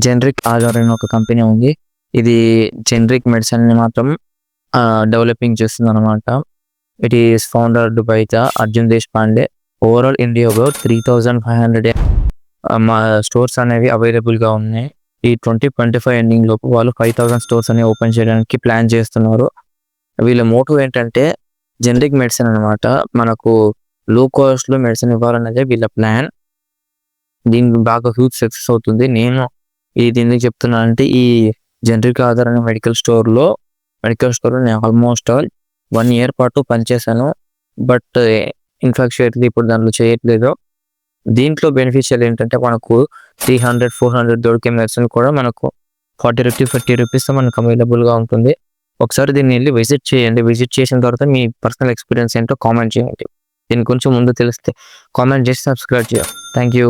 Generic Aadhaar అనే ఒక company ఉంది. ఇది జనరిక్ మెడిసిన్‌ని మాత్రం డెవలపింగ్ చేస్తుందనమాట. It is founded by Arjun Deshpande. Overall ఇండియాలో 3500 మా స్టోర్స్ అనేవి అవైలబుల్‌గా ఉన్నాయి. ఈ 2025 ఎండింగ్ లోపు వాళ్ళు 5000 స్టోర్స్ అనేవి ఓపెన్ చేయడానికి ప్లాన్ చేస్తున్నారు. వీళ్ళ మోటో ఏంటంటే జనరిక్ మెడిసిన్ అనమాట. మనకు లో కాస్ట్‌లో మెడిసిన్ ఇవ్వాలన్నదే వీళ్ళ ప్లాన్. దీనికి బాగా హ్యూజ్ సక్సెస్ అవుతుంది. నేను ఇది ఎందుకు చెప్తున్నానంటే ఈ జనరిక్ ఆధార్ అనే మెడికల్ స్టోర్‌లో నేను ఆల్మోస్ట్ 1 ఇయర్ పాటు పనిచేశాను. బట్ ఇన్‌ఫాక్చుయేట్‌లీ ఇప్పుడు దాంట్లో చేయట్లేదు. దీంట్లో బెనిఫిషియల్ ఏంటంటే మనకు 300, 400 దొరికే మెడిసిన్ కూడా మనకు 40 రూపీస్, 50 రూపీస్‌తో మనకు అవైలబుల్‌గా ఉంటుంది. ఒకసారి దీన్ని వెళ్ళి విజిట్ చేయండి. విజిట్ చేసిన తర్వాత మీ పర్సనల్ ఎక్స్పీరియన్స్ ఏంటో కామెంట్ చేయండి. దీని గురించి ముందు తెలిస్తే కామెంట్ చేసి సబ్స్క్రైబ్ చేయండి. Thank you.